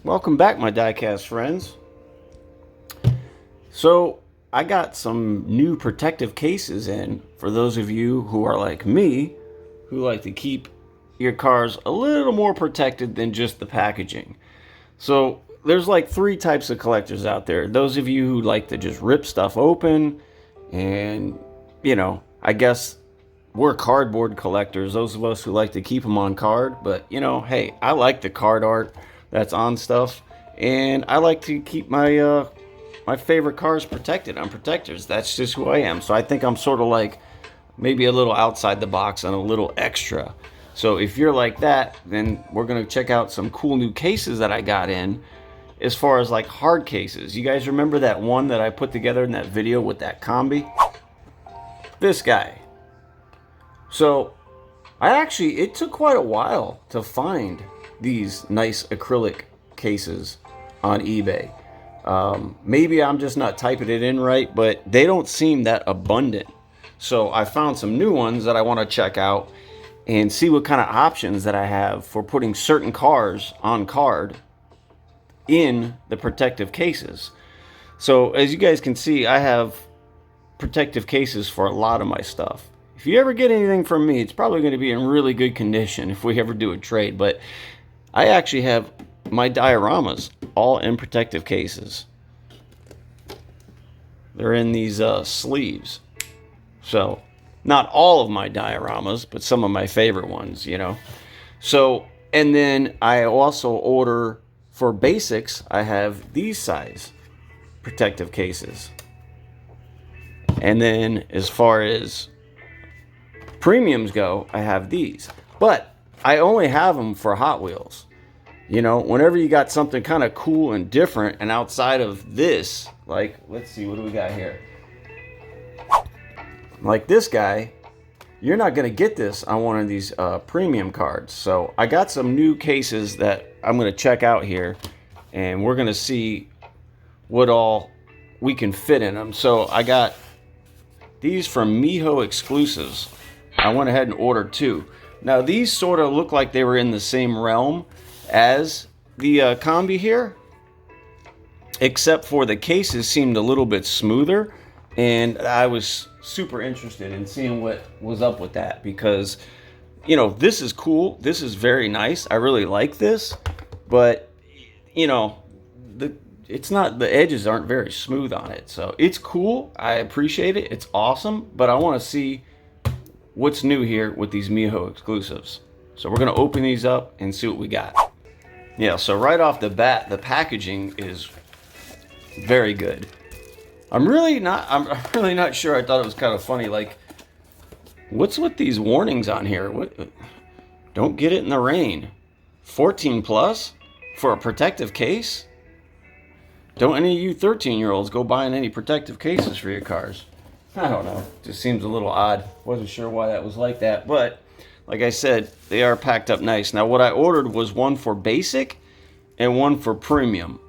Welcome back, my diecast friends. So, I got some new protective cases in for those of you who are like me, who like to keep your cars a little more protected than just the packaging. So, there's like three types of collectors out there. Those of you who like to just rip stuff open, and I guess we're cardboard collectors, those of us who like to keep them on card. But hey, I like the card art that's on stuff, and I like to keep my favorite cars protected. I'm protectors. That's just who I am. So I think I'm sort of like maybe a little outside the box and a little extra. So if you're like that, then we're gonna check out some cool new cases that I got in. As far as like hard cases, you guys remember that one that I put together in that video with that combi? This guy. So it took quite a while to find these nice acrylic cases on eBay. Maybe I'm just not typing it in right, but they don't seem that abundant. So I found some new ones that I want to check out and see what kind of options that I have for putting certain cars on card in the protective cases. So as you guys can see, I have protective cases for a lot of my stuff. If you ever get anything from me, it's probably going to be in really good condition if we ever do a trade. But I actually have my dioramas all in protective cases. They're in these sleeves. So not all of my dioramas, but some of my favorite ones. So, and then I also order for basics, I have these size protective cases. And then as far as premiums go, I have these. But I only have them for Hot Wheels. Whenever you got something kind of cool and different and outside of this, like, let's see, what do we got here? Like this guy, you're not going to get this on one of these premium cards. So I got some new cases that I'm going to check out here, and we're going to see what all we can fit in them. So I got these from Mijo exclusives. I went ahead and ordered two. Now these sort of look like they were in the same realm as the combi here, except for the cases seemed a little bit smoother, and I was super interested in seeing what was up with that, because this is cool, this is very nice, I really like this, but it's not, the edges aren't very smooth on it. So it's cool, I appreciate it, it's awesome, but I want to see what's new here with these Mijo exclusives. So we're going to open these up and see what we got. Yeah, so right off the bat, the packaging is very good. I'm really not sure. I thought it was kind of funny. Like, what's with these warnings on here? What? Don't get it in the rain. 14 plus for a protective case? Don't any of you 13-year-olds go buying any protective cases for your cars. I don't know. Just seems a little odd. Wasn't sure why that was like that. But like I said, they are packed up nice. Now what I ordered was one for basic and one for premium.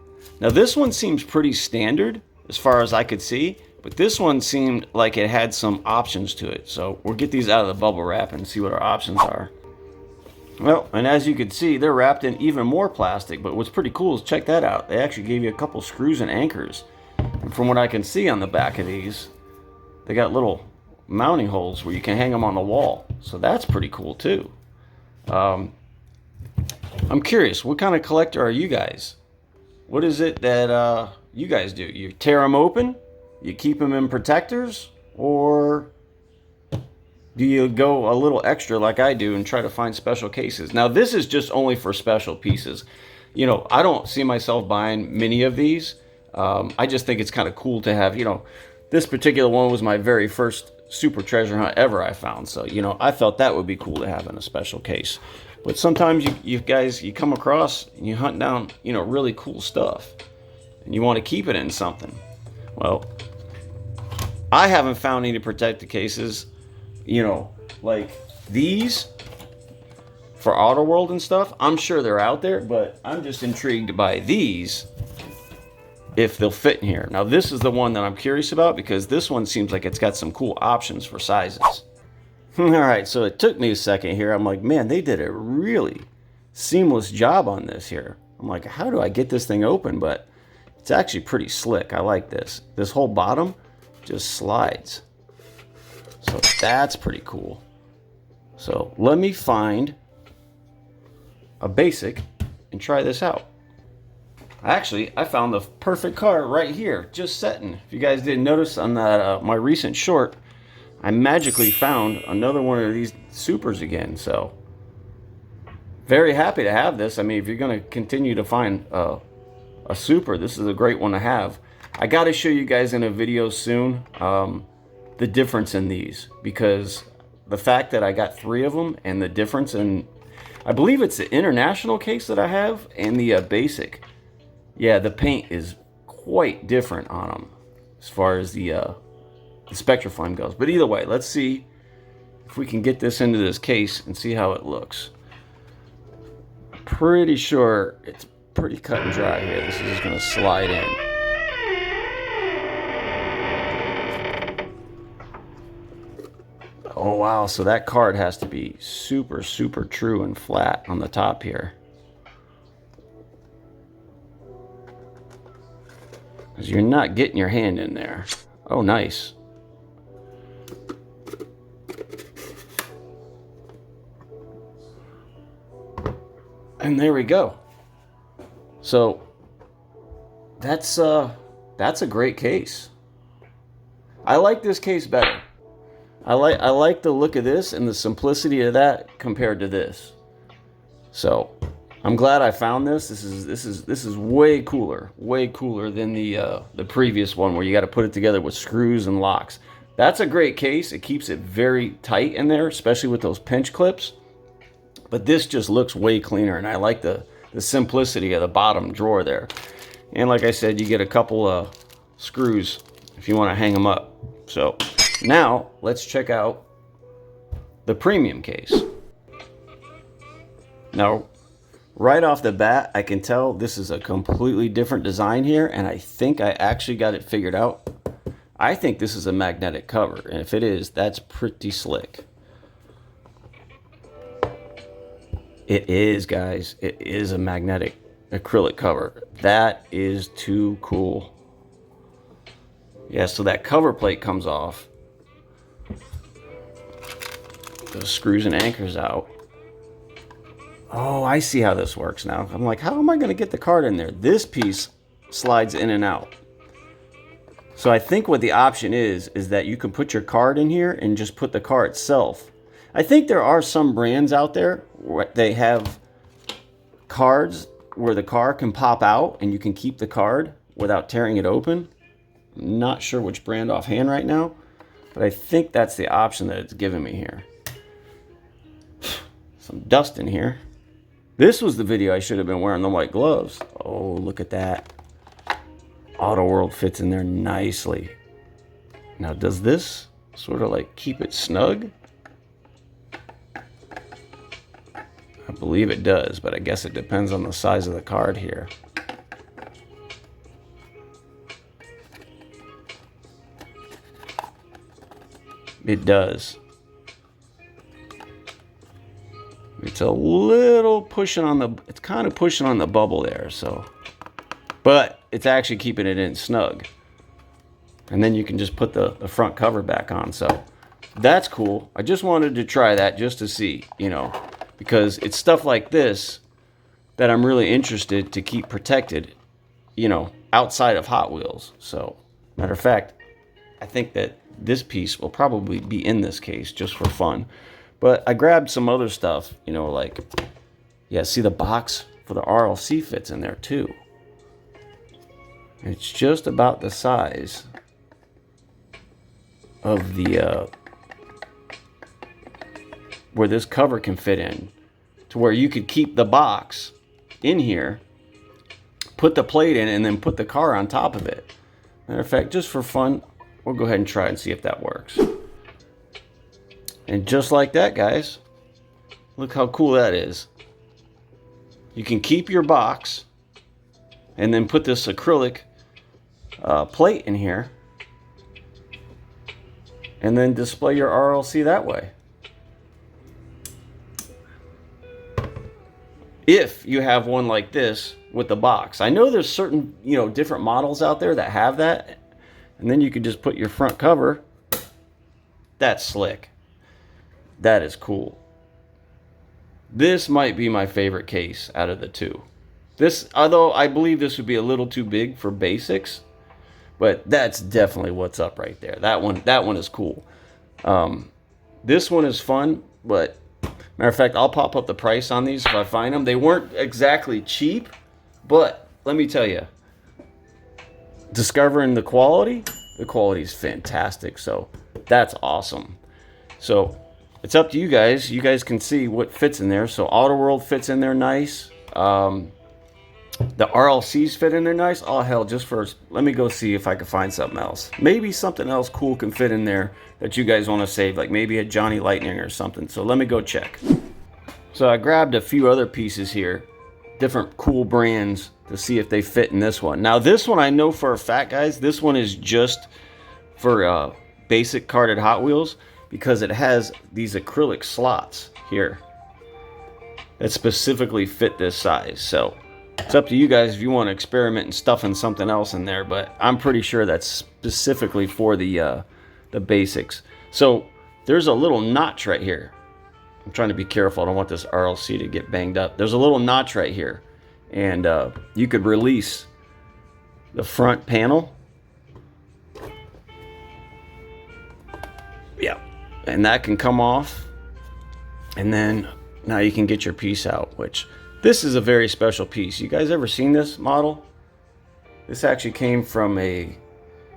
Now this one seems pretty standard as far as I could see, but this one seemed like it had some options to it. So we'll get these out of the bubble wrap and see what our options are. Well, and as you can see, they're wrapped in even more plastic, but what's pretty cool is check that out. They actually gave you a couple screws and anchors. And from what I can see on the back of these, they got little mounting holes where you can hang them on the wall. So that's pretty cool too. I'm curious, what kind of collector are you guys? What is it that you guys do? You tear them open? You keep them in protectors? Or do you go a little extra like I do and try to find special cases? Now this is just only for special pieces. I don't see myself buying many of these. I just think it's kind of cool to have, this particular one was my very first super treasure hunt ever I found. So, I felt that would be cool to have in a special case. But sometimes you guys, you come across and you hunt down, really cool stuff. And you want to keep it in something. Well, I haven't found any protective cases, like these for Auto World and stuff. I'm sure they're out there, but I'm just intrigued by these, if they'll fit in here. Now this is the one that I'm curious about, because this one seems like it's got some cool options for sizes. All right, so it took me a second here. I'm like, man, they did a really seamless job on this here. I'm like, how do I get this thing open? But it's actually pretty slick. I like this. This whole bottom just slides. So that's pretty cool. So let me find a basic and try this out. Actually, I found the perfect car right here, just setting. If you guys didn't notice on that my recent short, I magically found another one of these supers again. So very happy to have this. I mean, if you're going to continue to find a super, this is a great one to have. I got to show you guys in a video soon the difference in these, because the fact that I got 3 of them and the difference in, I believe it's the international case that I have and the basic. Yeah, the paint is quite different on them as far as the Spectraflame goes. But either way, let's see if we can get this into this case and see how it looks. Pretty sure it's pretty cut and dry here. This is just going to slide in. Oh wow, so that card has to be super, super true and flat on the top here. Because you're not getting your hand in there. Oh, nice. And there we go. So that's a great case. I like this case better. I like the look of this and the simplicity of that compared to this. So I'm glad I found this. This is way cooler than the previous one where you got to put it together with screws and locks. That's a great case. It keeps it very tight in there, especially with those pinch clips. But this just looks way cleaner, and I like the simplicity of the bottom drawer there. And like I said, you get a couple of screws if you want to hang them up. So now let's check out the premium case. Now, right off the bat, I can tell this is a completely different design here, and I think I actually got it figured out. I think this is a magnetic cover, and if it is, that's pretty slick. It is, guys. It is a magnetic acrylic cover. That is too cool. Yeah, so that cover plate comes off. The screws and anchors out. Oh, I see how this works now. I'm like, how am I going to get the card in there? This piece slides in and out. So I think what the option is that you can put your card in here and just put the car itself. I think there are some brands out there where they have cards where the car can pop out and you can keep the card without tearing it open. I'm not sure which brand offhand right now, but I think that's the option that it's giving me here. Some dust in here. This was the video I should have been wearing the white gloves. Oh, look at that. Auto World fits in there nicely. Now, does this sort of like keep it snug? I believe it does, but I guess it depends on the size of the card here. It does. It's a little pushing on the, it's kind of pushing on the bubble there, so. But it's actually keeping it in snug. And then you can just put the front cover back on, so. That's cool. I just wanted to try that just to see, you know, because it's stuff like this that I'm really interested to keep protected, you know, outside of Hot Wheels. So, matter of fact, I think that this piece will probably be in this case just for fun. But I grabbed some other stuff, you know, like, yeah, see the box for the RLC fits in there too. It's just about the size of the, where this cover can fit in, to where you could keep the box in here, put the plate in, and then put the car on top of it. Matter of fact, just for fun, we'll go ahead and try and see if that works. And just like that, guys, look how cool that is. You can keep your box and then put this acrylic plate in here and then display your RLC that way. if you have one like this with the box. I know there's certain, different models out there that have that, and then you could just put your front cover. That's slick. That is cool. This might be my favorite case out of the two. This, although I believe this would be a little too big for basics, but that's definitely what's up right there. That one is cool. This one is fun, but matter of fact, I'll pop up the price on these if I find them. They weren't exactly cheap, but let me tell you, discovering the quality is fantastic. So that's awesome. So it's up to you guys. You guys can see what fits in there. So Auto World fits in there nice. The RLCs fit in there nice. Oh hell, just first, let me go see if I can find something else. Maybe something else cool can fit in there that you guys want to save, like maybe a Johnny Lightning or something. So let me go check. So I grabbed a few other pieces here, different cool brands, to see if they fit in this one. Now this one I know for a fact, guys, this one is just for basic carded Hot Wheels, because it has these acrylic slots here that specifically fit this size. So it's up to you guys if you want to experiment and stuffing something else in there, but I'm pretty sure that's specifically for the basics. So there's a little notch right here. I'm trying to be careful. I don't want this RLC to get banged up. There's a little notch right here, and you could release the front panel. Yeah, and that can come off, and then now you can get your piece out, which this is a very special piece. You guys ever seen this model? This actually came from a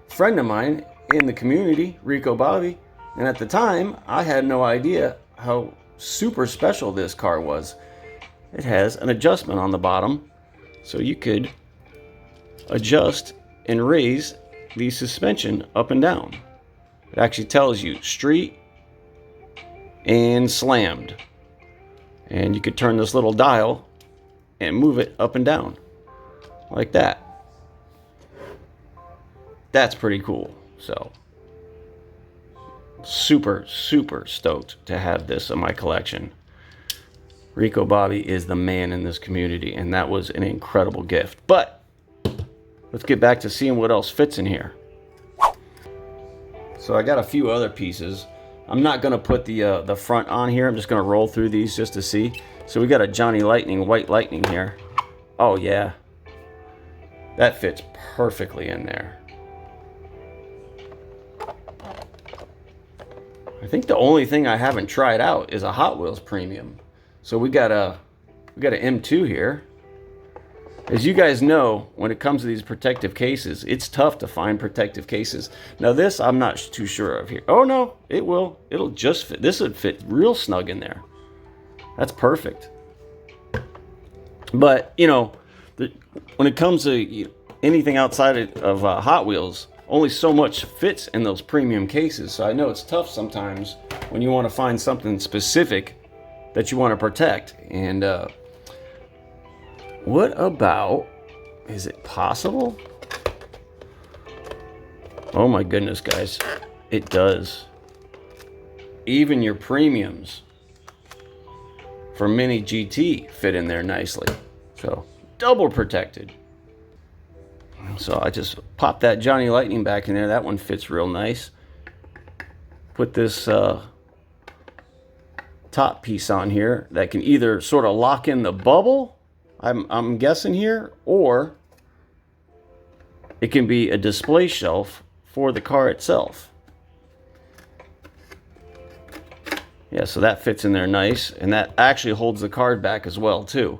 friend of mine in the community, Rico Bobby, and at the time I had no idea how super special this car was. It has an adjustment on the bottom, so you could adjust and raise the suspension up and down. It actually tells you street and slammed, and you could turn this little dial and move it up and down like that. That's pretty cool. So super stoked to have this in my collection. Rico Bobby is the man in this community, and that was an incredible gift. But let's get back to seeing what else fits in here. So I got a few other pieces. I'm not gonna put the front on here. I'm just gonna roll through these just to see. So we got a Johnny Lightning, White Lightning here. Oh yeah, that fits perfectly in there. I think the only thing I haven't tried out is a Hot Wheels Premium. So we got an M2 here. As you guys know, when it comes to these protective cases, it's tough to find protective cases. Now this, I'm not too sure of here. Oh no, it will. It'll just fit. This would fit real snug in there. That's perfect. But, when it comes to anything outside of Hot Wheels, only so much fits in those premium cases. So I know it's tough sometimes when you want to find something specific that you want to protect. And what about, is it possible? Oh my goodness, guys, it does. Even your premiums for Mini GT fit in there nicely. So double protected. So I just popped that Johnny Lightning back in there. That one fits real nice. Put this top piece on here that can either sort of lock in the bubble, I'm guessing here, or it can be a display shelf for the car itself. Yeah, so that fits in there nice, and that actually holds the card back as well too.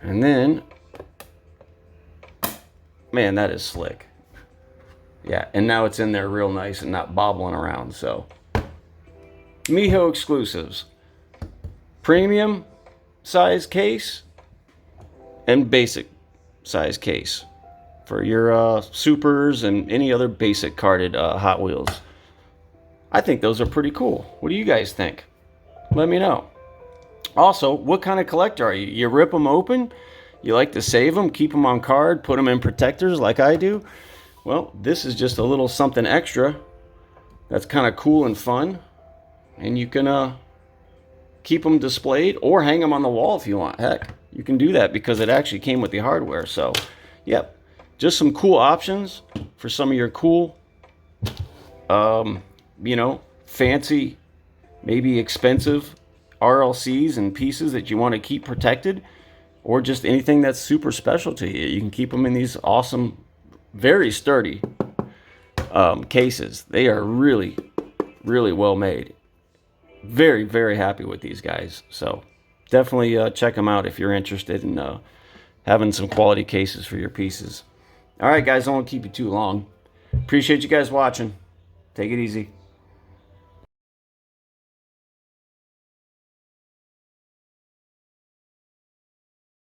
And then, man, that is slick. Yeah, and now it's in there real nice and not bobbling around. So Mijo exclusives, premium size case and basic size case for your supers and any other basic carded Hot Wheels. I think those are pretty cool. What do you guys think? Let me know. Also, what kind of collector are you? You rip them open? You like to save them, keep them on card, put them in protectors like I do? Well, this is just a little something extra that's kind of cool and fun. And you can keep them displayed or hang them on the wall if you want. Heck, you can do that because it actually came with the hardware. So, yep, just some cool options for some of your cool, you know, fancy, maybe expensive RLCs and pieces that you want to keep protected, or just anything that's super special to you. You can keep them in these awesome, very sturdy cases. They are really, really well made. Very, very happy with these guys. So definitely check them out if you're interested in having some quality cases for your pieces. All right, guys, I don't want to keep you too long. Appreciate you guys watching. Take it easy.